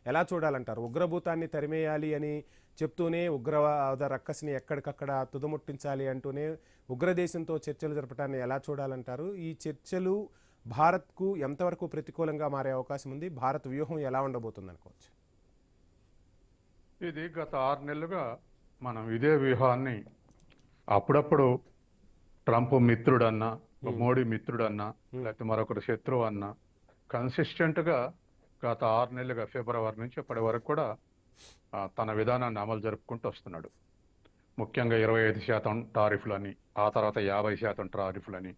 ఎలా చూడాలంటారు? ఉగ్రభూతాన్ని తరిమేయాలి అని చెప్తూనే ఉగ్రవాద రక్కసిని ఎక్కడికక్కడ తుదముట్టించాలి అంటూనే ఉగ్రదేశంతో చర్చలు జరపడాన్ని ఎలా చూడాలంటారు? ఈ చర్చలు భారత్కు ఎంతవరకు ప్రతికూలంగా మారే అవకాశం ఉంది? భారత్ వ్యూహం ఎలా ఉండబోతుంది అనుకోవచ్చు? ఇది గత 6 నెలలుగా మనం ఇదే వ్యూహాన్ని అప్పుడప్పుడు ట్రంప్ మిత్రుడన్నా, మోడీ మిత్రుడన్నా, లేకపోతే మరొకరు శత్రువు అన్నా కన్సిస్టెంట్గా గత 6 నెలలుగా ఫిబ్రవరి నుంచి ఇప్పటి వరకు కూడా తన విధానాన్ని అమలు జరుపుకుంటూ వస్తున్నాడు. ముఖ్యంగా 25% టారిఫ్లని, ఆ తర్వాత 50% టారిఫ్లని,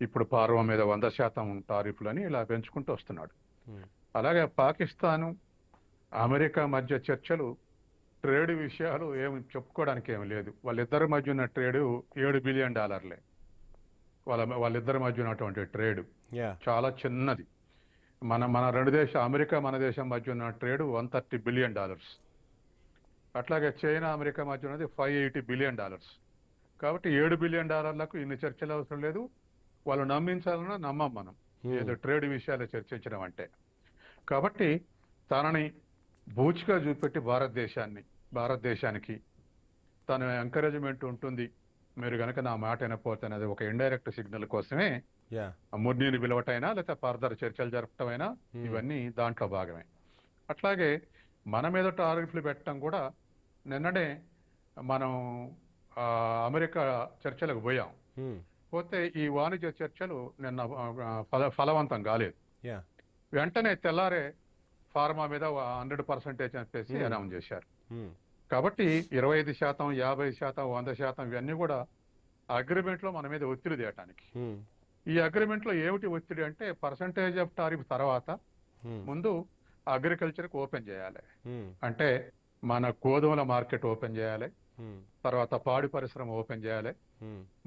ఇప్పుడు ఫార్మా మీద 100% టారిఫ్లని ఇలా పెంచుకుంటూ వస్తున్నాడు. అలాగే పాకిస్తాను అమెరికా మధ్య చర్చలు ట్రేడ్ విషయాలు ఏమి చెప్పుకోవడానికి ఏమి లేదు. వాళ్ళిద్దరి మధ్య ఉన్న ట్రేడు $7 బిలియన్. వాళ్ళిద్దరి మధ్య ఉన్నటువంటి ట్రేడ్ చాలా చిన్నది. మన రెండు దేశం, అమెరికా మన దేశం మధ్య ఉన్న ట్రేడ్ $130 బిలియన్. అట్లాగే చైనా అమెరికా మధ్య ఉన్నది $580 బిలియన్. కాబట్టి $7 బిలియన్ ఇన్ని చర్చలు అవసరం లేదు. వాళ్ళు నమ్మించాలన్నా నమ్మం మనం ఏదో ట్రేడ్ విషయాలు చర్చించడం అంటే. కాబట్టి తనని బూచిగా చూపెట్టి భారతదేశానికి తన ఎంకరేజ్మెంట్ ఉంటుంది, మీరు కనుక నా మాట వినకపోతే అనేది ఒక ఇండైరెక్ట్ సిగ్నల్ కోసమే ముర్నీని పిలవటైనా లేకపోతే ఫర్దర్ చర్చలు జరపటమైనా ఇవన్నీ దాంట్లో భాగమే. అట్లాగే మన మీద టారిఫ్లు పెట్టడం కూడా నిన్ననే మనం అమెరికా చర్చలకు పోయాం. పోతే ఈ వాణిజ్య చర్చలు నిన్న ఫలవంతం కాలేదు. వెంటనే తెల్లారే ఫార్మా మీద 100% అని చెప్పేసి అనౌన్స్ చేశారు. కాబట్టి 25%, 50%, 100% ఇవన్నీ కూడా అగ్రిమెంట్లో మన మీద ఒత్తిడి తేయటానికి. ఈ అగ్రిమెంట్లో ఏమిటి ఒత్తిడి అంటే పర్సంటేజ్ ఆఫ్ టారిఫ్ తర్వాత ముందు అగ్రికల్చర్కి ఓపెన్ చేయాలి. అంటే మన గోధుమల మార్కెట్ ఓపెన్ చేయాలి, తర్వాత పాడి పరిశ్రమ ఓపెన్ చేయాలి,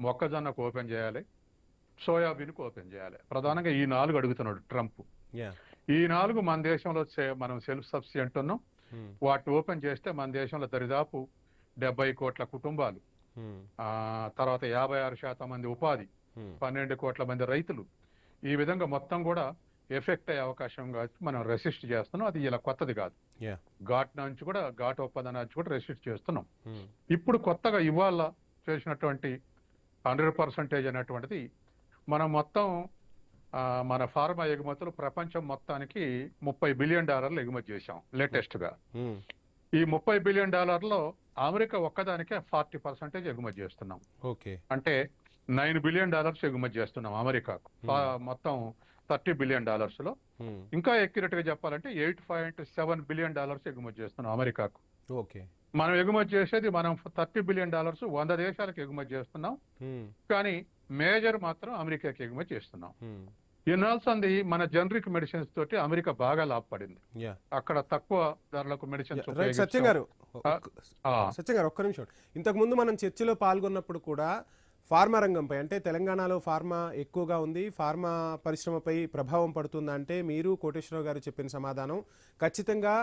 మొక్కజొన్నకు ఓపెన్ చేయాలి, సోయాబీన్కు ఓపెన్ చేయాలి. ప్రధానంగా ఈ 4 అడుగుతున్నాడు ట్రంప్. ఈ 4 మన దేశంలో మనం సెల్ఫ్ సబ్సిడీ అంటున్నాం. వాటిని ఓపెన్ చేస్తే మన దేశంలో దరిదాపు 70 కోట్ల కుటుంబాలు, తర్వాత 56% మంది ఉపాధి, 12 కోట్ల మంది రైతులు, ఈ విధంగా మొత్తం కూడా ఎఫెక్ట్ అయ్యే అవకాశం మనం రెసిస్ట్ చేస్తున్నాం. అది ఇలా కొత్తది కాదు. ఘాట్ ఒప్పందం నుంచి కూడా రెసిస్ట్ చేస్తున్నాం. ఇప్పుడు కొత్తగా ఇవాళ చేసినటువంటి 100% అనేటువంటిది మనం మొత్తం మన ఫార్మా ఎగుమతులు ప్రపంచం మొత్తానికి $30 బిలియన్ ఎగుమతి చేశాం లేటెస్ట్ గా. ఈ $30 బిలియన్ అమెరికా ఒక్కదానికే 40% ఎగుమతి చేస్తున్నాం. అంటే $9 బిలియన్ ఎగుమతి చేస్తున్నాం అమెరికాకు. మొత్తం $30 బిలియన్ లో ఇంకా ఎక్యురేట్ గా చెప్పాలంటే $8.7 బిలియన్ ఎగుమతి చేస్తున్నాం అమెరికాకు. మనం ఎగుమతి చేసేది మనం $30 బిలియన్ 100 దేశాలకు ఎగుమతి చేస్తున్నాం, కానీ మేజర్ మాత్రం అమెరికాకి ఎగుమతి చేస్తున్నాం. ఇన్నాల్సింది మన జనరిక్ మెడిసిన్స్ తోటి అమెరికా బాగా లాభపడింది. అక్కడ తక్కువ ధరలకు మెడిసిన్స్. సత్యం గారు ఒక్క నిమిషం. ఇంతకు ముందు మనం చర్చలో పాల్గొన్నప్పుడు కూడా ఫార్మా రంగంపై, అంటే తెలంగాణలో ఫార్మా ఎక్కువగా ఉంది, ఫార్మా పరిశ్రమపై ప్రభావం పడుతుందా అంటే మీరు కోటేశ్వరరావు గారు చెప్పిన సమాధానం ఖచ్చితంగా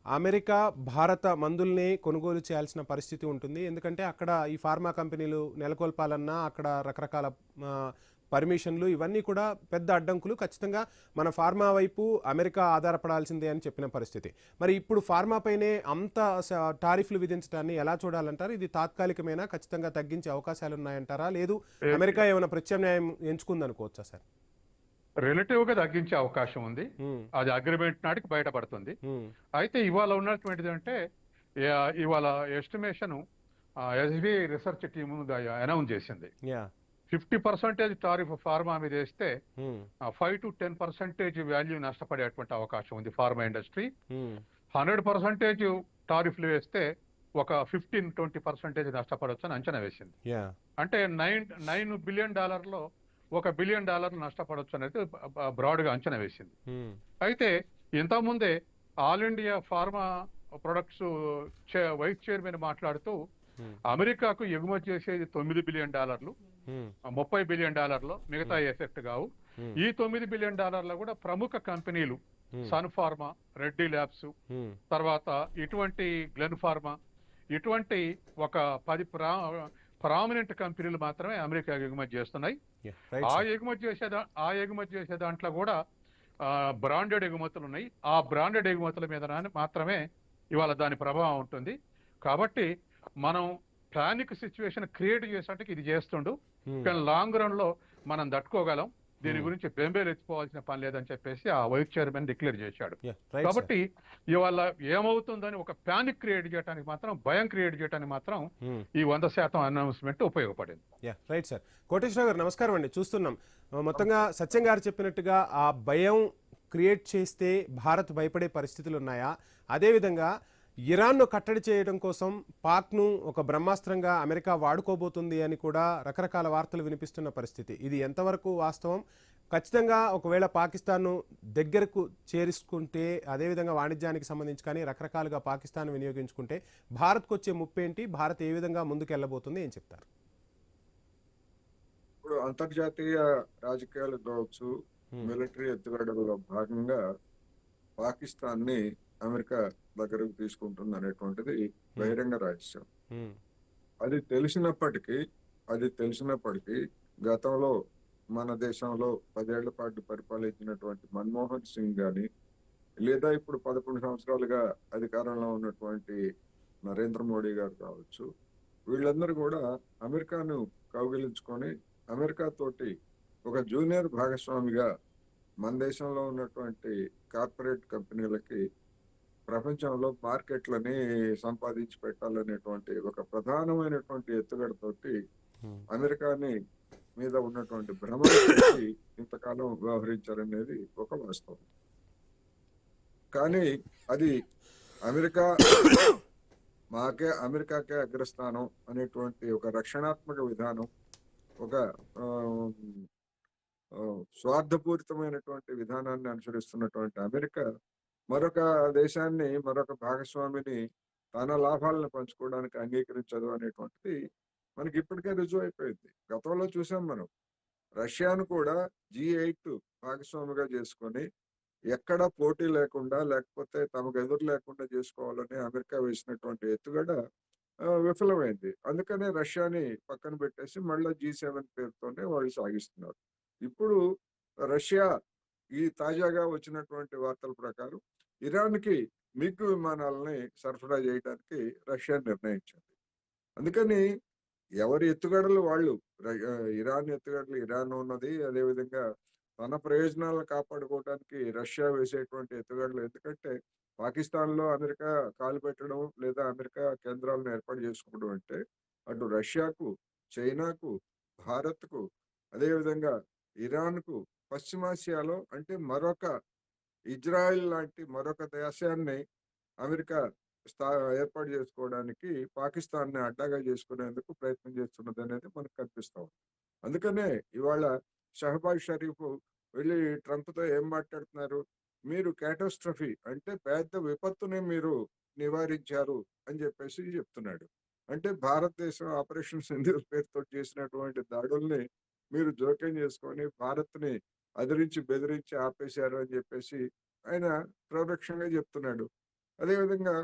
అమెరికా భారత మందుల్ని కొనుగోలు చేయాల్సిన పరిస్థితి ఉంటుంది. ఎందుకంటే అక్కడ ఈ ఫార్మా కంపెనీలు నెలకొల్పాలన్నా అక్కడ రకరకాల పర్మిషన్లు ఇవన్నీ కూడా పెద్ద అడ్డంకులు. ఖచ్చితంగా మన ఫార్మా వైపు అమెరికా ఆధారపడాల్సిందే అని చెప్పిన పరిస్థితి. మరి ఇప్పుడు ఫార్మాపైనే అంత టారిఫ్లు విధించడాన్ని ఎలా చూడాలంటారు? ఇది తాత్కాలికమైనా ఖచ్చితంగా తగ్గించే అవకాశాలు ఉన్నాయంటారా, లేదు అమెరికా ఏమైనా ప్రత్యామ్నాయం ఎంచుకుందనుకోవచ్చా సార్? రిలేటివ్ గా తగ్గించే అవకాశం ఉంది. అది అగ్రిమెంట్ నాటికి బయటపడుతుంది. అయితే ఇవాళ ఉన్నటువంటిది అంటే ఇవాళ estimation SBI research team announce చేసింది 50% టారిఫ్ ఫార్మా మీద వేస్తే 5 to 10% వాల్యూ నష్టపడేటువంటి అవకాశం ఉంది ఫార్మా ఇండస్ట్రీ. 100% టారిఫ్లు వేస్తే ఒక 15-20% నష్టపడవచ్చు అని అంచనా వేసింది. అంటే $9 బిలియన్ $1 బిలియన్ నష్టపడవచ్చు అనేది బ్రాడ్ గా అంచనా వేసింది. అయితే ఇంతకుముందే all India pharma products vice chairman మాట్లాడుతూ అమెరికాకు ఎగుమతి చేసేది $9 బిలియన్, $30 బిలియన్ మిగతా ఎఫెక్ట్ కావు. ఈ $9 బిలియన్ కూడా ప్రముఖ కంపెనీలు సన్ ఫార్మా, రెడ్డి ల్యాబ్స్, తర్వాత ఇటువంటి గ్లెన్ ఫార్మా, ఇటువంటి ఒక 10 ప్రామినెంట్ కంపెనీలు మాత్రమే అమెరికా ఎగుమతి చేస్తున్నాయి. ఆ ఎగుమతి చేసే దాంట్లో కూడా బ్రాండెడ్ ఎగుమతులు ఉన్నాయి. ఆ బ్రాండెడ్ ఎగుమతుల మీద మాత్రమే ఇవాళ దాని ప్రభావం ఉంటుంది. కాబట్టి మనం పానిక్ సిచ్యువేషన్ క్రియేట్ చేసినట్టుగా ఇది చేస్తుండు. కానీ లాంగ్ రన్ లో మనం తట్టుకోగలం, దీని గురించి బెంబేలు ఎత్తుకోవాల్సిన పని లేదని చెప్పేసి ఆ వైస్ చైర్మన్ డిక్లేర్ చేశాడు. కాబట్టి ఇవాళ ఏమవుతుందని ఒక పానిక్ క్రియేట్ చేయడానికి మాత్రం, భయం క్రియేట్ చేయడానికి మాత్రం ఈ 100% అనౌన్స్మెంట్ ఉపయోగపడింది. Right sir. కోటేశ్వర గారు నమస్కారం అండి. చూస్తున్నాం మొత్తంగా సత్యం గారు చెప్పినట్టుగా ఆ భయం క్రియేట్ చేస్తే భారత్ భయపడే పరిస్థితులు ఉన్నాయా? అదేవిధంగా ఇరాన్ను కట్టడి చేయడం కోసం పాక్ను ఒక బ్రహ్మాస్త్రంగా అమెరికా వాడుకోబోతుంది అని కూడా రకరకాల వార్తలు వినిపిస్తున్న పరిస్థితి. ఇది ఎంతవరకు వాస్తవం? ఖచ్చితంగా ఒకవేళ పాకిస్తాన్ను దగ్గరకు చేర్చుకుంటే, అదేవిధంగా వాణిజ్యానికి సంబంధించి కానీ రకరకాలుగా పాకిస్తాన్ వినియోగించుకుంటే భారత్కు వచ్చే ముప్పేంటి? భారత్ ఏ విధంగా ముందుకు వెళ్ళబోతుంది? ఏం చెప్తారు? ఇప్పుడు అంతర్జాతీయ రాజకీయాలు కావచ్చు, మిలిటరీ ఎత్తుగడలో భాగంగా పాకిస్తాన్ ని అమెరికా దగ్గరకు తీసుకుంటుంది అనేటువంటిది బహిరంగ రహస్యం. అది తెలిసినప్పటికీ గతంలో మన దేశంలో 10 ఏళ్ల పాటు పరిపాలించినటువంటి మన్మోహన్ సింగ్ గాని, లేదా ఇప్పుడు 11 సంవత్సరాలుగా అధికారంలో ఉన్నటువంటి నరేంద్ర మోడీ గారు కావచ్చు, వీళ్ళందరూ కూడా అమెరికాను కౌగిలించుకొని అమెరికా తోటి ఒక జూనియర్ భాగస్వామిగా మన దేశంలో ఉన్నటువంటి కార్పొరేట్ కంపెనీలకి ప్రపంచంలో మార్కెట్లని సంపాదించి పెట్టాలనేటువంటి ఒక ప్రధానమైనటువంటి ఎత్తుగడతోటి అమెరికాని మీద ఉన్నటువంటి భ్రమకి ఇంతకాలం వ్యవహరించారనేది ఒక వాస్తవం. కానీ అది అమెరికాకే అగ్రస్థానం అనేటువంటి ఒక రక్షణాత్మక విధానం, ఒక స్వార్థపూరితమైనటువంటి విధానాన్ని అనుసరిస్తున్నటువంటి అమెరికా మరొక దేశాన్ని, మరొక భాగస్వామిని తన లాభాలను పంచుకోవడానికి అంగీకరించదు అనేటువంటిది మనకి ఇప్పటికే రుజువు అయిపోయింది. గతంలో చూసాం మనం, రష్యాను కూడా G8 భాగస్వామిగా చేసుకొని ఎక్కడ పోటీ లేకుండా, లేకపోతే తమకు ఎదురు లేకుండా చేసుకోవాలని అమెరికా వేసినటువంటి ఎత్తుగడ విఫలమైంది. అందుకనే రష్యాని పక్కన పెట్టేసి మళ్ళీ G7 పేరుతోనే వాళ్ళు సాగిస్తున్నారు. ఇప్పుడు రష్యా ఈ తాజాగా వచ్చినటువంటి వార్తల ప్రకారం ఇరాన్కి మిగ్ విమానాలని సరఫరా చేయడానికి రష్యా నిర్ణయించింది. అందుకని ఎవరి ఎత్తుగడలు వాళ్ళు, ఇరాన్ ఎత్తుగడలు ఇరాన్ ఉన్నది, అదేవిధంగా తన ప్రయోజనాలను కాపాడుకోవడానికి రష్యా వేసేటువంటి ఎత్తుగడలు. ఎందుకంటే పాకిస్తాన్లో అమెరికా కాలు పెట్టడం లేదా అమెరికా కేంద్రాలను ఏర్పాటు చేసుకోవడం అంటే అటు రష్యాకు, చైనాకు, భారత్కు, అదేవిధంగా ఇరాన్కు, పశ్చిమాసియాలో అంటే మరొక ఇజ్రాయెల్ లాంటి మరొక దేశాన్ని అమెరికా ఏర్పాటు చేసుకోవడానికి పాకిస్తాన్ని అడ్డాగా చేసుకునేందుకు ప్రయత్నం చేస్తున్నది అనేది మనకు కనిపిస్తా ఉంది. అందుకనే ఇవాళ షహబాజ్ షరీఫ్ వెళ్ళి ట్రంప్తో ఏం మాట్లాడుతున్నారు, మీరు క్యాటాస్ట్రఫీ అంటే పెద్ద విపత్తుని మీరు నివారించారు అని చెప్పేసి చెప్తున్నాడు. అంటే భారతదేశం ఆపరేషన్ సింధూర్ పేరుతో చేసినటువంటి దాడుల్ని మీరు జోక్యం చేసుకొని భారత్ని అదిరించి బెదిరించి ఆపేశారు అని చెప్పేసి ఆయన ప్రొడక్షన్గా చెప్తున్నాడు. అదేవిధంగా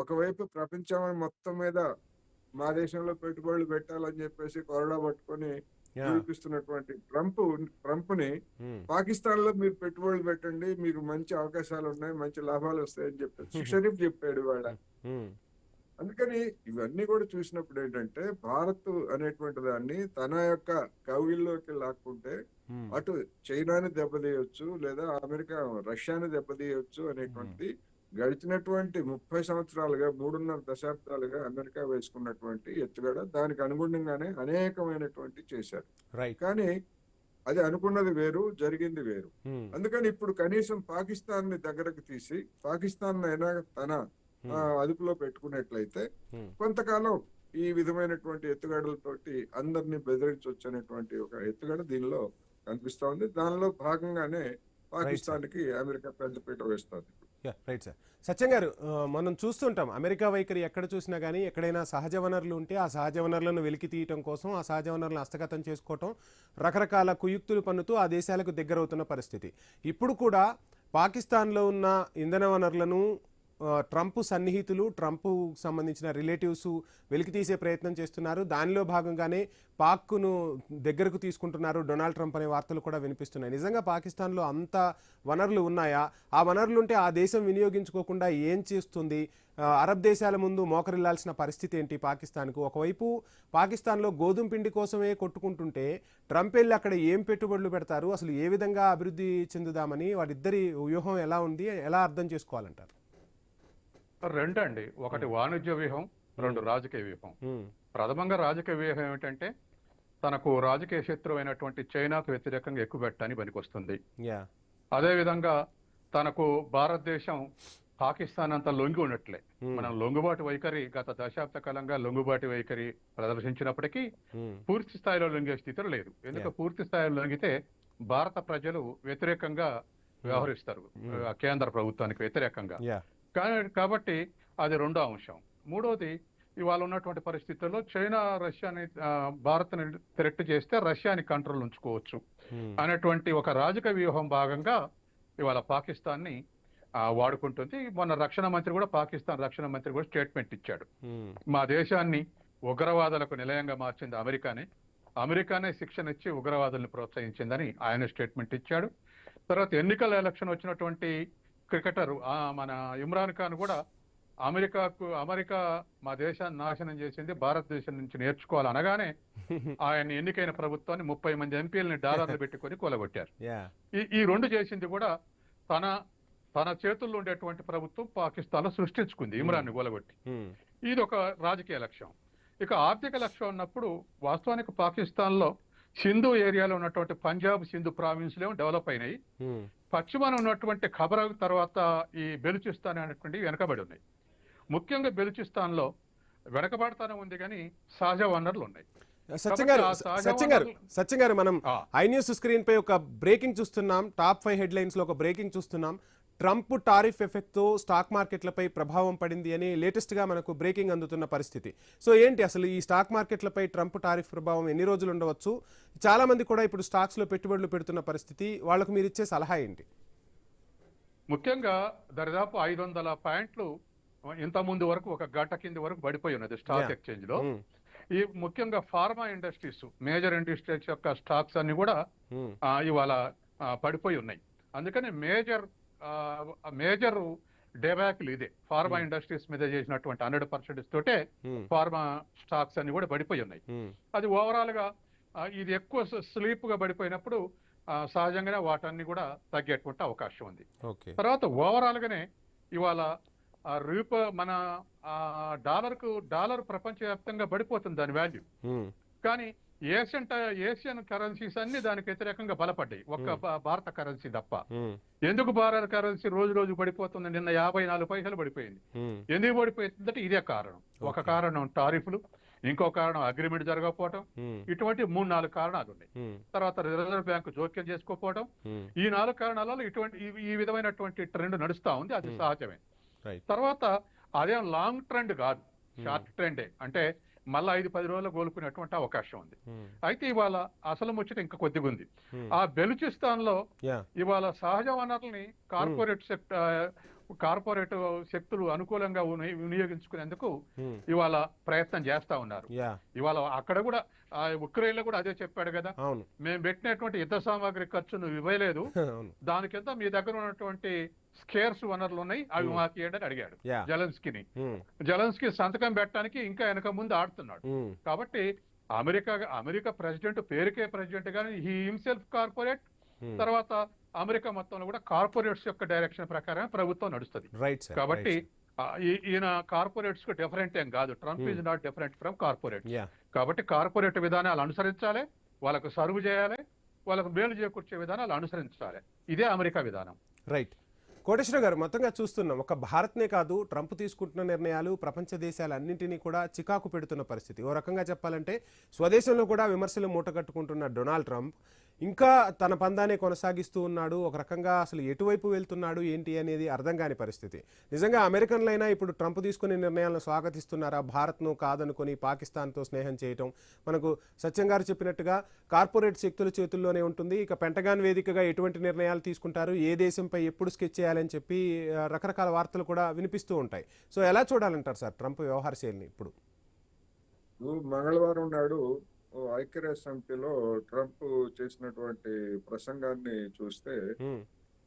ఒకవైపు ప్రపంచం మొత్తం మీద మా దేశంలో పెట్టుబడులు పెట్టాలని చెప్పేసి కొరడా పట్టుకొని చూపిస్తున్నటువంటి ట్రంప్ని పాకిస్తాన్ లో మీరు పెట్టుబడులు పెట్టండి, మీకు మంచి అవకాశాలు ఉన్నాయి, మంచి లాభాలు వస్తాయని చెప్పేసి షరీఫ్ చెప్పాడు వాళ్ళ. అందుకని ఇవన్నీ కూడా చూసినప్పుడు ఏంటంటే భారత్ అనేటువంటి దాన్ని తన యొక్క కౌగిల్లోకి లాక్కుంటే అటు చైనాని దెబ్బతీయొచ్చు, లేదా అమెరికా రష్యాని దెబ్బతీయొచ్చు అనేటువంటి గడిచినటువంటి 30 సంవత్సరాలుగా 3.5 దశాబ్దాలుగా అమెరికా వేసుకున్నటువంటి ఎత్తుగడ. దానికి అనుగుణంగానే అనేకమైనటువంటి చేశారు. కానీ అది అనుకున్నది వేరు, జరిగింది వేరు. అందుకని ఇప్పుడు కనీసం పాకిస్తాన్ ని దగ్గరకు తీసి పాకిస్తాన్ అయినా తన అదుపులో పెట్టుకున్నట్లయితే కొంతకాలం ఈ విధమైనటువంటి ఎత్తుగడలతోటి అందరినీ బెదిరించవచ్చు అనేటువంటి ఒక ఎత్తుగడ దీనిలో కనిపిస్తా ఉంది. దానిలో భాగంగానే పాకిస్తాన్ కి అమెరికా పెద్దపీట వేస్తుంది. Right sir. సత్యం గారు, మనం చూస్తుంటాం అమెరికా వైఖరి ఎక్కడ చూసినా కానీ ఎక్కడైనా సహజ వనరులు ఉంటే ఆ సహజ వనరులను వెలికి తీయటం కోసం, ఆ సహజ వనరులను హస్తగతం చేసుకోవటం, రకరకాల కుయుక్తులు పన్నుతూ ఆ దేశాలకు దగ్గరవుతున్న పరిస్థితి. ఇప్పుడు కూడా పాకిస్తాన్లో ఉన్న ఇంధన వనరులను ట్రంప్ సన్నిహితులు, ట్రంప్ సంబంధించిన రిలేటివ్స్ వెలికి తీసే ప్రయత్నం చేస్తున్నారు. దానిలో భాగంగానే పాక్ను దగ్గరకు తీసుకుంటున్నారు డొనాల్డ్ ట్రంప్ అనే వార్తలు కూడా వినిపిస్తున్నాయి. నిజంగా పాకిస్తాన్లో అంత వనరులు ఉన్నాయా? ఆ వనరులుంటే ఆ దేశం వినియోగించుకోకుండా ఏం చేస్తుంది? అరబ్ దేశాల ముందు మోకరిల్లాల్సిన పరిస్థితి ఏంటి పాకిస్తాన్కు? ఒకవైపు పాకిస్తాన్లో గోధుమ పిండి కోసమే కొట్టుకుంటుంటే ట్రంప్ వెళ్ళి అక్కడ ఏం పెట్టుబడులు పెడతారు? అసలు ఏ విధంగా అభివృద్ధి చెందుదామని వారిద్దరి వ్యూహం ఎలా ఉంది? ఎలా అర్థం చేసుకోవాలంటారు? రెండండి, ఒకటి వాణిజ్య వ్యూహం, రెండు రాజకీయ వ్యూహం. ప్రథమంగా రాజకీయ వ్యూహం ఏమిటంటే తనకు రాజకీయ శత్రువు అయినటువంటి చైనాకు వ్యతిరేకంగా ఎక్కువ పెట్టడానికి పనికొస్తుంది. అదేవిధంగా తనకు భారతదేశం పాకిస్తాన్ అంతా లొంగి ఉన్నట్లే. మనం లొంగుబాటు వైఖరి గత దశాబ్ద కాలంగా లొంగుబాటు వైఖరి ప్రదర్శించినప్పటికీ పూర్తి స్థాయిలో లొంగే స్థితిలో లేదు. ఎందుకంటే పూర్తి స్థాయిలో లొంగితే భారత ప్రజలు వ్యతిరేకంగా వ్యవహరిస్తారు, కేంద్ర ప్రభుత్వానికి వ్యతిరేకంగా. కాబట్టి అది రెండో అంశం. మూడోది, ఇవాళ ఉన్నటువంటి పరిస్థితుల్లో చైనా రష్యాని భారత్ని థ్రెట్ చేస్తే రష్యాని కంట్రోల్ ఉంచుకోవచ్చు అనేటువంటి ఒక రాజకీయ వ్యూహం భాగంగా ఇవాళ పాకిస్తాన్ని వాడుకుంటుంది. మొన్న రక్షణ మంత్రి కూడా, పాకిస్తాన్ రక్షణ మంత్రి కూడా స్టేట్మెంట్ ఇచ్చాడు. మా దేశాన్ని ఉగ్రవాదులకు నిలయంగా మార్చింది అమెరికానే శిక్షణ ఇచ్చి ఉగ్రవాదుల్ని ప్రోత్సహించిందని ఆయన స్టేట్మెంట్ ఇచ్చాడు. తర్వాత ఎన్నికల ఎలక్షన్ వచ్చినటువంటి క్రికెటర్ మన ఇమ్రాన్ ఖాన్ కూడా అమెరికా మా దేశాన్ని నాశనం చేసింది, భారతదేశం నుంచి నేర్చుకోవాలి అనగానే ఆయన ఎన్నికైన ప్రభుత్వాన్ని 30 మంది ఎంపీలని డాలర్లు పెట్టుకొని కూలగొట్టారు. ఈ రెండు చేసింది కూడా తన చేతుల్లో ఉండేటువంటి ప్రభుత్వం పాకిస్తాన్ లో సృష్టించుకుంది ఇమ్రాన్ ని కూలగొట్టి. ఇది ఒక రాజకీయ లక్ష్యం. ఇక ఆర్థిక లక్ష్యం ఉన్నప్పుడు వాస్తవానికి పాకిస్తాన్ లో సింధు ఏరియాలో ఉన్నటువంటి పంజాబ్, సింధు ప్రావిన్స్లు ఏమో డెవలప్ అయినాయి. పశ్చిమాన ఉన్నటువంటి ఖబర్ తర్వాత ఈ బెలుచిస్తాన్ అనేటువంటివి వెనకబడి ఉన్నాయి. ముఖ్యంగా బెలుచిస్తాన్ లో వెనకబడతానే ఉంది, కానీ సహజ వనరులు ఉన్నాయి. సత్యం గారు, మనం ఐ న్యూస్ స్క్రీన్ పై ఒక బ్రేకింగ్ చూస్తున్నాం. టాప్ 5 హెడ్లైన్స్ లో ఒక బ్రేకింగ్ చూస్తున్నాం. ట్రంప్ టారిఫ్ ఎఫెక్ట్ తో స్టాక్ మార్కెట్లపై ప్రభావం పడింది అని లేటెస్ట్ గా మనకు బ్రేకింగ్ అందుతున్న పరిస్థితి. సో ఏంటి అసలు ఈ స్టాక్ మార్కెట్లపై ట్రంప్ టారిఫ్ ప్రభావం ఎన్ని రోజులు ఉండవచ్చు? చాలా మంది కూడా ఇప్పుడు స్టాక్స్ లో పెట్టుబడులు పెడుతున్న పరిస్థితి. వాళ్ళకు మీరు ఇచ్చే సలహా ఏంటి? ముఖ్యంగా దరిదాపు 500 పాయింట్లు ఇంత ముందు వరకు, ఒక గంట కింది వరకు పడిపోయి ఉన్నది స్టాక్ ఎక్స్చేంజ్ లో. ఈ ముఖ్యంగా ఫార్మా ఇండస్ట్రీస్, మేజర్ ఇండస్ట్రీస్ యొక్క స్టాక్స్ అన్ని కూడా ఇవాళ పడిపోయి ఉన్నాయి. అందుకని మేజర్ డేబ్యాక్లు ఇదే. ఫార్మా ఇండస్ట్రీస్ మీద చేసినటువంటి 100% తోటే ఫార్మా స్టాక్స్ అన్ని కూడా పడిపోయి ఉన్నాయి. అది ఓవరాల్ గా ఇది ఎక్కువ స్లీప్ గా పడిపోయినప్పుడు సహజంగానే వాటన్ని కూడా తగ్గేటువంటి అవకాశం ఉంది. తర్వాత ఓవరాల్ గానే ఇవాళ మన డాలర్ ప్రపంచవ్యాప్తంగా పడిపోతుంది దాని వాల్యూ. కానీ ఏషియన్ కరెన్సీస్ అన్ని దానికి వ్యతిరేకంగా బలపడ్డాయి, ఒక్క భారత కరెన్సీ తప్ప. ఎందుకు భారత కరెన్సీ రోజు రోజు పడిపోతుంది? నిన్న 54 పైసలు పడిపోయింది. ఎందుకు పడిపోతుందంటే ఇదే కారణం. ఒక కారణం టారిఫ్లు, ఇంకో కారణం అగ్రిమెంట్ జరగకపోవటం. ఇటువంటి 3-4 కారణాలు ఉన్నాయి. తర్వాత రిజర్వ్ బ్యాంకు జోక్యం చేసుకోకపోవడం. ఈ 4 కారణాలలో ఈ విధమైనటువంటి ట్రెండ్ నడుస్తా ఉంది. అది సహజమే. తర్వాత అదేం లాంగ్ ట్రెండ్ కాదు, షార్ట్ ట్రెండే. అంటే మళ్ళా 5-10 రోజులు కోలుకునేటువంటి అవకాశం ఉంది. అయితే ఇవాళ అసలు ముచ్చట ఇంకా కొద్దిగా ఉంది. ఆ బెలుచిస్తాన్ లో ఇవాళ సహజ వనరుల్ని కార్పొరేట్ శక్తులు అనుకూలంగా వినియోగించుకునేందుకు ఇవాళ ప్రయత్నం చేస్తా ఉన్నారు. ఇవాళ అక్కడ కూడా ఉక్రెయిన్ లో కూడా అదే చెప్పాడు కదా, మేము పెట్టినటువంటి యుద్ధ సామాగ్రి ఖర్చు నువ్వు ఇవ్వలేదు, దాని కింద మీ దగ్గర ఉన్నటువంటి స్కేర్స్ వనరులు ఉన్నాయి, అవి మాకు ఇవ్వండి అడిగాడు జెలెన్స్కీ సంతకం పెట్టడానికి ఇంకా వెనక ముందు ఆడుతున్నాడు. కాబట్టి అమెరికా ప్రెసిడెంట్ పేరుకే ప్రెసిడెంట్ కానీ హీ హిమ్సెల్ఫ్ కార్పొరేట్. తర్వాత అమెరికా మొత్తంలో కూడా కార్పొరేట్స్ యొక్క డైరెక్షన్ ప్రకారం ప్రభుత్వం నడుస్తుంది. కాబట్టి ఈయన కార్పొరేట్స్ కు డిఫరెంట్ ఏం కాదు. Trump is not different from corporate. కాబట్టి కార్పొరేట్ విధానాలు అనుసరించాలి, వాళ్ళకు సర్వ్ చేయాలి, వాళ్ళకు మేలు చేకూర్చే విధానాలు అనుసరించాలి. ఇదే అమెరికా విధానం. రైట్. కోటేశ్వర గారు, మొత్తంగా చూస్తున్నాం ఒక భారత్నే కాదు, ట్రంప్ తీసుకుంటున్న నిర్ణయాలు ప్రపంచ దేశాలన్నింటినీ కూడా చికాకు పెడుతున్న పరిస్థితి. ఓ రకంగా చెప్పాలంటే స్వదేశంలో కూడా విమర్శలు మూటగట్టుకుంటున్న డొనాల్డ్ ట్రంప్ ఇంకా తన పందానే కొనసాగిస్తూ ఉన్నాడు. ఒక రకంగా అసలు ఎటువైపు వెళ్తున్నాడు ఏంటి అనేది అర్థం కాని పరిస్థితి. నిజంగా అమెరికన్లైనా ఇప్పుడు ట్రంప్ తీసుకునే నిర్ణయాలను స్వాగతిస్తున్నారా? భారత్ను కాదనుకొని పాకిస్తాన్తో స్నేహం చేయటం మనకు సత్యం గారు చెప్పినట్టుగా కార్పొరేట్ శక్తుల చేతుల్లోనే ఉంటుంది. ఇక పెంటగాన్ వేదికగా ఎటువంటి నిర్ణయాలు తీసుకుంటారు, ఏ దేశంపై ఎప్పుడు స్కెచ్ చేయాలని చెప్పి రకరకాల వార్తలు కూడా వినిపిస్తూ ఉంటాయి. సో ఎలా చూడాలంటారు సార్ ట్రంప్ వ్యవహార శైలిని ఇప్పుడు? మంగళవారం నాడు ఐక్యరాజ్య సమితిలో ట్రంప్ చేసినటువంటి ప్రసంగాన్ని చూస్తే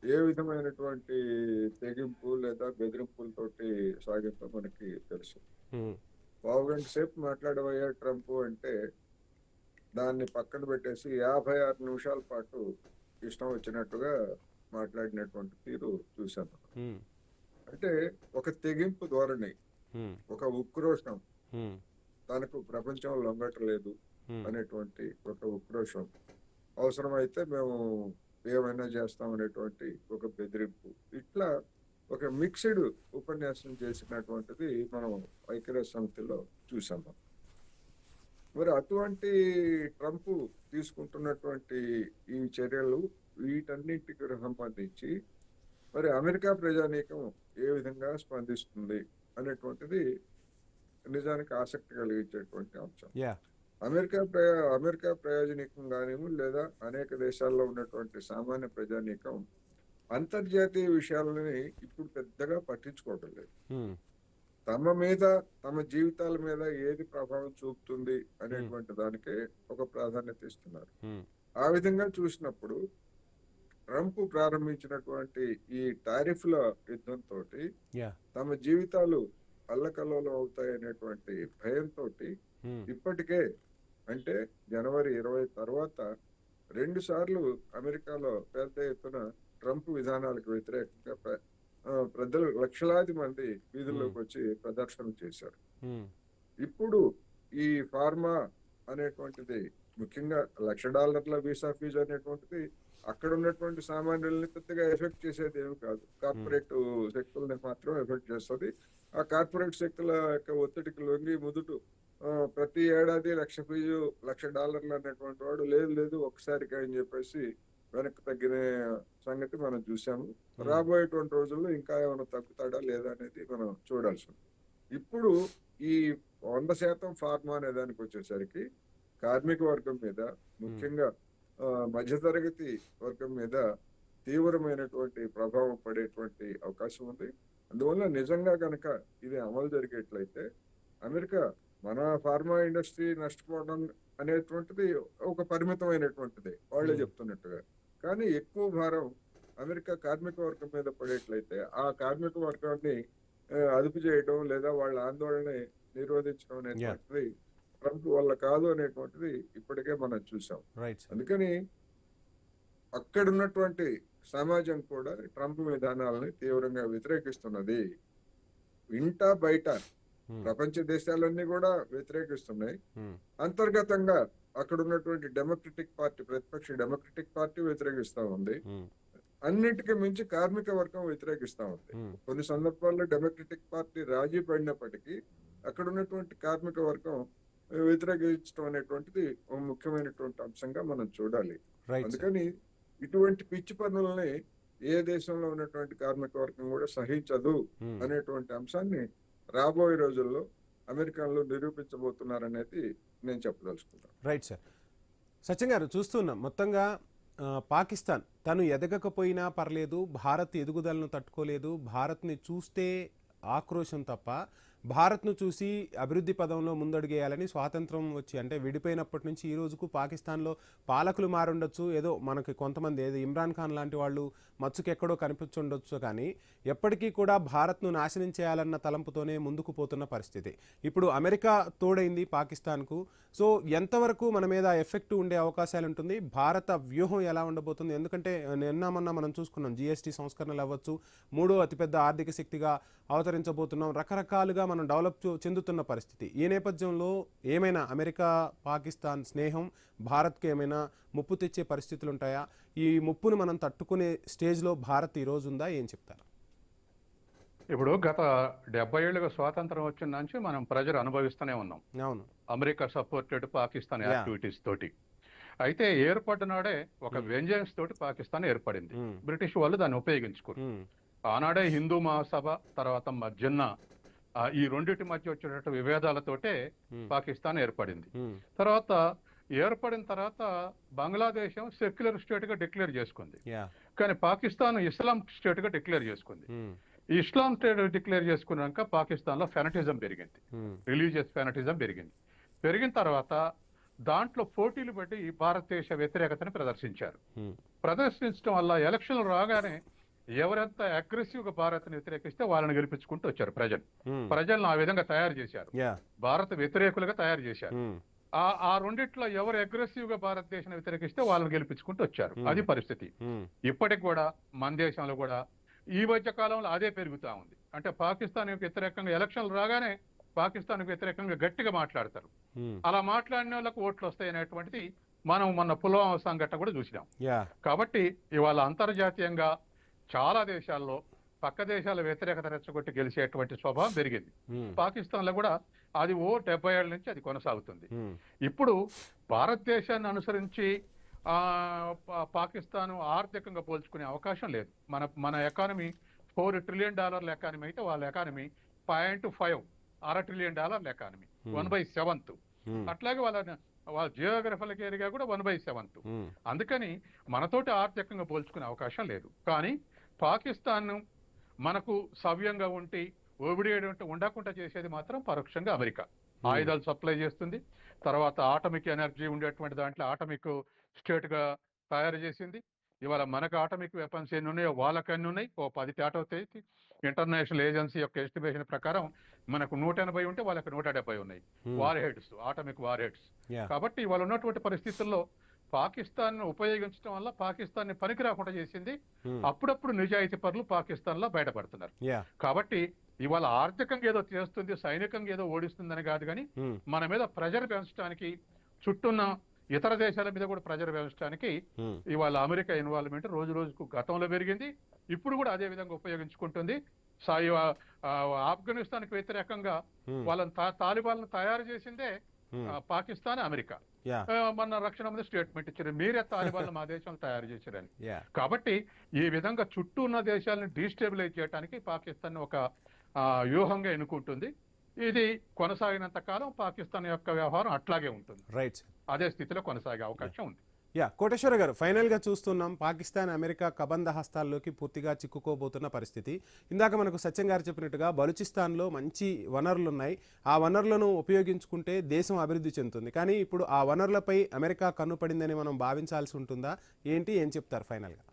ఏ విధమైనటువంటి తెగింపు లేదా బెదిరింపులతోటి సాగిందో మనకి తెలుసు. పావుగంట సేపు మాట్లాడబోయే ట్రంప్ అంటే దాన్ని పక్కన పెట్టేసి 56 నిమిషాల పాటు ఇష్టం వచ్చినట్టుగా మాట్లాడినటువంటి తీరు చూశాను. అంటే ఒక తెగింపు ధోరణి, ఒక ఉక్రోషం, తనకు ప్రపంచం లొంగట్లేదు అనేటువంటి ఒక ఉక్రోషం, అవసరమైతే మేము ఏమైనా చేస్తాం అనేటువంటి ఒక బెదిరింపు, ఇట్లా ఒక మిక్స్డ్ ఉపన్యాసం చేసినటువంటిది మనం ఐక్యరాజ్య సమితిలో చూసాము. మరి అటువంటి ట్రంప్ తీసుకుంటున్నటువంటి ఈ చర్యలు వీటన్నింటికి సంబంధించి మరి అమెరికా ప్రజానీకం ఏ విధంగా స్పందిస్తుంది అనేటువంటిది నిజానికి ఆసక్తి కలిగించేటువంటి అంశం. అమెరికా ప్రయోజనీకం కానివ్వు లేదా అనేక దేశాల్లో ఉన్నటువంటి సామాన్య ప్రజానీకం అంతర్జాతీయ విషయాలని ఇప్పుడు పెద్దగా పట్టించుకోవడం లేదు. తమ మీద, తమ జీవితాల మీద ఏది ప్రభావం చూపుతుంది అనేటువంటి దానికే ఒక ప్రాధాన్యత ఇస్తున్నారు. ఆ విధంగా చూసినప్పుడు ట్రంప్ ప్రారంభించినటువంటి ఈ టారిఫ్ల యుద్ధంతో తమ జీవితాలు అల్లకల్లోలం అవుతాయనేటువంటి భయంతో ఇప్పటికే అంటే జనవరి 20 తర్వాత 2 సార్లు అమెరికాలో పెద్ద ఎత్తున ట్రంప్ విధానాలకు వ్యతిరేకంగా ప్రజలు లక్షలాది మంది వీధుల్లోకి వచ్చి ప్రదర్శనలు చేశారు. ఇప్పుడు ఈ ఫార్మా అనేటువంటిది ముఖ్యంగా $1,00,000 వీసా ఫీజు అనేటువంటిది అక్కడ ఉన్నటువంటి సామాన్యుల్ని పెద్దగా ఎఫెక్ట్ చేసేది ఏమి కాదు. కార్పొరేట్ శక్తులని మాత్రం ఎఫెక్ట్ చేస్తుంది. ఆ కార్పొరేట్ శక్తుల యొక్క ఒత్తిడికి లొంగి ముదుటు ప్రతి ఏడాది $1,00,000 $1,00,000 అనేటువంటి వాడు లేదు ఒకసారిగా అని చెప్పేసి వెనక్కి తగ్గిన సంగతి మనం చూసాము. రాబోయేటువంటి రోజుల్లో ఇంకా ఏమైనా తగ్గుతాడా లేదా అనేది మనం చూడాల్సి ఉంది. ఇప్పుడు ఈ 100% ఫార్మా అనే దానికి వచ్చేసరికి కార్మిక వర్గం మీద, ముఖ్యంగా మధ్యతరగతి వర్గం మీద తీవ్రమైనటువంటి ప్రభావం పడేటువంటి అవకాశం ఉంది. అందువల్ల నిజంగా కనుక ఇది అమలు జరిగేట్లయితే అమెరికా, మన ఫార్మా ఇండస్ట్రీ నష్టపోవడం అనేటువంటిది ఒక పరిమితమైనటువంటిది వాళ్ళే చెప్తున్నట్టుగా, కానీ ఎక్కువ భారం అమెరికా కార్మిక వర్గం మీద పడేట్లయితే ఆ కార్మిక వర్గాన్ని అదుపు చేయడం లేదా వాళ్ళ ఆందోళన నిరోధించడం అనేటువంటిది ట్రంప్ వల్ల కాదు అనేటువంటిది ఇప్పటికే మనం చూసాం. అందుకని అక్కడ ఉన్నటువంటి సమాజం కూడా ట్రంప్ విధానాలని తీవ్రంగా వ్యతిరేకిస్తున్నది. ఇంటా బయట ప్రపంచ దేశాలన్నీ కూడా వ్యతిరేకిస్తున్నాయి. అంతర్గతంగా అక్కడ ఉన్నటువంటి డెమోక్రటిక్ పార్టీ, ప్రతిపక్ష డెమోక్రటిక్ పార్టీ వ్యతిరేకిస్తా ఉంది. అన్నిటికీ మించి కార్మిక వర్గం వ్యతిరేకిస్తా ఉంది. కొన్ని సందర్భాల్లో డెమోక్రటిక్ పార్టీ రాజీ పడినప్పటికీ అక్కడ ఉన్నటువంటి కార్మిక వర్గం వ్యతిరేకించడం అనేటువంటిది ఒక ముఖ్యమైనటువంటి అంశంగా మనం చూడాలి. అందుకని ఇటువంటి పిచ్చి పనులని ఏ దేశంలో ఉన్నటువంటి కార్మిక వర్గం కూడా సహించదు అనేటువంటి అంశాన్ని రాబోయే రోజుల్లో అమెరికాలో నిరూపించబోతున్నారనేది నేను చెప్పదలుచుకున్నాను. Right sir. సత్యం గారు, చూస్తున్నాం మొత్తంగా పాకిస్తాన్ తను ఎదగకపోయినా పర్లేదు, భారత్ ఎదుగుదలను తట్టుకోలేదు, భారత్ని చూస్తే ఆక్రోశం తప్ప భారత్ను చూసి అభివృద్ధి పదంలో ముందడుగేయాలని స్వాతంత్రం వచ్చి అంటే విడిపోయినప్పటి నుంచి ఈ రోజుకు పాకిస్తాన్లో పాలకులు మారుండొచ్చు, ఏదో మనకి కొంతమంది ఏదో ఇమ్రాన్ ఖాన్ లాంటి వాళ్ళు మచ్చుకెక్కడో కనిపించుండొచ్చు, కానీ ఎప్పటికీ కూడా భారత్ను నాశనం చేయాలన్న తలంపుతోనే ముందుకు పోతున్న పరిస్థితి. ఇప్పుడు అమెరికా తోడైంది పాకిస్తాన్కు. సో ఎంతవరకు మన మీద ఎఫెక్ట్ ఉండే అవకాశాలు ఉంటుంది? భారత వ్యూహం ఎలా ఉండబోతుంది? ఎందుకంటే నిన్న మొన్న మనం చూసుకున్నాం, GST సంస్కరణలు అవ్వచ్చు, 3వ అతిపెద్ద ఆర్థిక శక్తిగా అవతరించబోతున్నాం, రకరకాలుగా మనం డెవలప్ చెందుతున్న పరిస్థితి. ఈ నేపథ్యంలో ఏమైనా అమెరికా పాకిస్తాన్ స్నేహం భారత్కి ఏమైనా ముప్పు తెచ్చే పరిస్థితులు ఉంటాయా? ఈ ముప్పును మనం తట్టుకునే స్టేజ్లో భారత్ ఈ రోజు ఉందా? ఏం చెప్తారు? ఇప్పుడు గత 70 ఏళ్ళుగా స్వాతంత్రం వచ్చిన నుంచి మనం ప్రెజర్ అనుభవిస్తూనే ఉన్నాం. అవును, అమెరికా సపోర్టెడ్ పాకిస్తాన్ యాక్టివిటీస్ తోటి. అయితే ఏర్పడిన నాడే ఒక వెంజన్స్ తోటి పాకిస్తాన్ ఏర్పడింది. బ్రిటిష్ వాళ్ళు దాన్ని ఉపయోగించుకున్నారు. ఆనాడే హిందూ మహాసభ తర్వాత జిన్నా ఈ రెండింటి మధ్య వచ్చేటట్టు విభేదాలతోటే పాకిస్తాన్ ఏర్పడింది. తర్వాత ఏర్పడిన తర్వాత బంగ్లాదేశం సెక్యులర్ స్టేట్ గా డిక్లేర్ చేసుకుంది. కానీ పాకిస్తాన్ ఇస్లాం స్టేట్ గా డిక్లేర్ చేసుకుంది. ఈ ఇస్లాం స్టేట్ డిక్లేర్ చేసుకున్నాక పాకిస్తాన్ లో ఫెనటిజం పెరిగింది, రిలీజియస్ ఫెనటిజం పెరిగింది. పెరిగిన తర్వాత దాంట్లో పోటీలు పెట్టి భారతదేశ వ్యతిరేకతను ప్రదర్శించారు. ప్రదర్శించడం వల్ల ఎలక్షన్లు రాగానే ఎవరెంత అగ్రెసివ్ గా భారత్ని వ్యతిరేకిస్తే వాళ్ళని గెలిపించుకుంటూ వచ్చారు ప్రజలను ఆ విధంగా తయారు చేశారు, భారత వ్యతిరేకులుగా తయారు చేశారు. ఆ రెండిట్లో ఎవరు అగ్రెసివ్ గా భారతదేశాన్ని వ్యతిరేకిస్తే వాళ్ళని గెలిపించుకుంటూ వచ్చారు. అది పరిస్థితి. ఇప్పటికి కూడా మన దేశంలో కూడా ఈ మధ్య కాలంలో అదే పెరుగుతా ఉంది. అంటే పాకిస్తాన్ వ్యతిరేకంగా ఎలక్షన్లు రాగానే పాకిస్తాన్ వ్యతిరేకంగా గట్టిగా మాట్లాడతారు. అలా మాట్లాడిన వాళ్ళకు ఓట్లు వస్తాయనేటువంటిది మనం మొన్న పుల్వామా సంఘటన కూడా చూసినాం. కాబట్టి ఇవాళ అంతర్జాతీయంగా చాలా దేశాల్లో పక్క దేశాల వ్యతిరేకత రెచ్చగొట్టి గెలిచేటువంటి స్వభావం పెరిగింది. పాకిస్తాన్ లో కూడా అది 70 ఏళ్ల నుంచి అది కొనసాగుతుంది. ఇప్పుడు భారతదేశాన్ని అనుసరించి పాకిస్తాన్ ఆర్థికంగా పోల్చుకునే అవకాశం లేదు. మన ఎకానమీ $4 ట్రిలియన్ ఎకానమీ అయితే వాళ్ళ ఎకానమీ 0.5 $1 ట్రిలియన్ ఎకానమీ 1/7. అట్లాగే వాళ్ళ జియోగ్రఫికల్ ఏరియా కూడా 1/7. అందుకని మనతోటి ఆర్థికంగా పోల్చుకునే అవకాశం లేదు. కానీ పాకిస్తాన్ మనకు సవ్యంగా ఉండి ఉండకుండా చేసేది మాత్రం పరోక్షంగా అమెరికా. ఆయుధాలు సప్లై చేస్తుంది, తర్వాత ఆటమిక్ ఎనర్జీ ఉండేటువంటి దాంట్లో ఆటమిక్ స్టేట్ గా తయారు చేసింది. ఇవాళ మనకు ఆటమిక్ వెపన్స్ ఎన్ని ఉన్నాయో వాళ్ళకి అన్ని ఉన్నాయి, 10 అవుతాయి. ఇంటర్నేషనల్ ఏజెన్సీ యొక్క ఎస్టిమేషన్ ప్రకారం మనకు 180 ఉంటే వాళ్ళకి 170 ఉన్నాయి war heads, atomic war heads. కాబట్టి ఇవాళ ఉన్నటువంటి పరిస్థితుల్లో పాకిస్తాన్ ఉపయోగించడం వల్ల పాకిస్తాన్ ని పనికి రాకుండా చేసింది. అప్పుడప్పుడు నిజాయితీ పరులు పాకిస్తాన్ లో బయటపడుతున్నారు. కాబట్టి ఇవాళ ఆర్థికంగా ఏదో చేస్తుంది, సైనికంగా ఏదో ఓడిస్తుందని కాదు, కానీ మన మీద ప్రెజర్ పెంచడానికి, చుట్టూన్న ఇతర దేశాల మీద కూడా ప్రెజర్ పెంచడానికి ఇవాళ అమెరికా ఇన్వాల్వ్మెంట్ రోజు రోజుకు గతంలో పెరిగింది, ఇప్పుడు కూడా అదే విధంగా ఉపయోగించుకుంటుంది. ఆఫ్ఘనిస్తాన్ కి వ్యతిరేకంగా వాళ్ళని తాలిబాన్లను తయారు చేసిందే పాకిస్తాన్, అమెరికా. మన రక్షణ మంత్రి స్టేట్మెంట్ ఇచ్చారు, మీరే తాలిబాన్లు మా దేశంలో తయారు చేశారని. కాబట్టి ఈ విధంగా చుట్టూ ఉన్న దేశాలను డీస్టెబిలైజ్ చేయడానికి పాకిస్తాన్ ఒక వ్యూహంగా ఎన్నుకుంటుంది. ఇది కొనసాగినంత కాలం పాకిస్తాన్ యొక్క వ్యవహారం అట్లాగే ఉంటుంది, రైట్, అదే స్థితిలో కొనసాగే అవకాశం ఉంది. కోటేశ్వర గారు, ఫైనల్ గా చూస్తున్నాం పాకిస్తాన్ అమెరికా కబంధ హస్తాల్లోకి పూర్తిగా చిక్కుకోబోతున్న పరిస్థితి. ఇందాక మనకు సత్యం గారు చెప్పినట్టుగా బలూచిస్తాన్లో మంచి వనరులు ఉన్నాయి, ఆ వనరులను ఉపయోగించుకుంటే దేశం అభివృద్ధి చెందుతుంది. కానీ ఇప్పుడు ఆ వనరులపై అమెరికా కన్ను పడిందని మనం భావించాల్సి ఉంటుందా ఏంటి, ఏం చెప్తారు ఫైనల్ గా?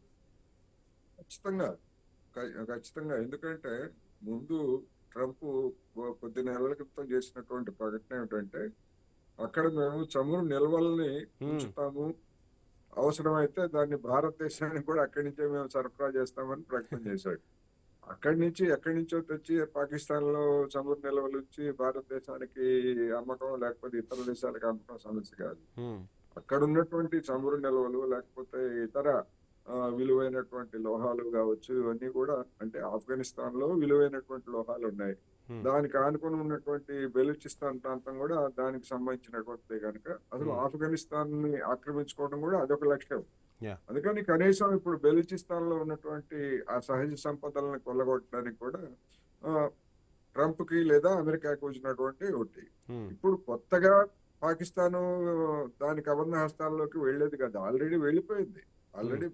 ఖచ్చితంగా. ఎందుకంటే ముందు ట్రంప్ కొద్ది నెలల క్రితం చేసినటువంటి ప్రకటన ఏమిటంటే, అక్కడ మేము చమురు నిల్వల్ని ఉంచుతాము, అవసరమైతే దాన్ని భారతదేశానికి కూడా అక్కడి నుంచే మేము సరఫరా చేస్తామని ప్రకటన చేశాడు. ఎక్కడి నుంచో తెచ్చి పాకిస్తాన్ లో చమురు నిల్వలు ఉంచి భారతదేశానికి అమ్మకం లేకపోతే ఇతర దేశాలకు అమ్మకం సమస్య కాదు. అక్కడ ఉన్నటువంటి చమురు నిల్వలు లేకపోతే ఇతర విలువైనటువంటి లోహాలు కావచ్చు, ఇవన్నీ కూడా, అంటే ఆఫ్ఘనిస్తాన్ లో విలువైనటువంటి లోహాలు ఉన్నాయి, దానికి ఆనుకుని ఉన్నటువంటి బెలూచిస్తాన్ ప్రాంతం కూడా దానికి సంబంధించినటువంటిది కనుక అసలు ఆఫ్ఘనిస్తాన్ ని ఆక్రమించుకోవడం కూడా అదొక లక్ష్యం. అందుకని కనీసం ఇప్పుడు బెలూచిస్తాన్ లో ఉన్నటువంటి ఆ సహజ సంపదలను కొల్లగొట్టడానికి కూడా ట్రంప్ కి లేదా అమెరికాకి వచ్చినటువంటి ఒకటి. ఇప్పుడు కొత్తగా పాకిస్తాన్ దాని కబంధ హస్తాల్లోకి వెళ్లేది కాదు, ఆల్రెడీ వెళ్ళిపోయింది. ఆల్రెడీ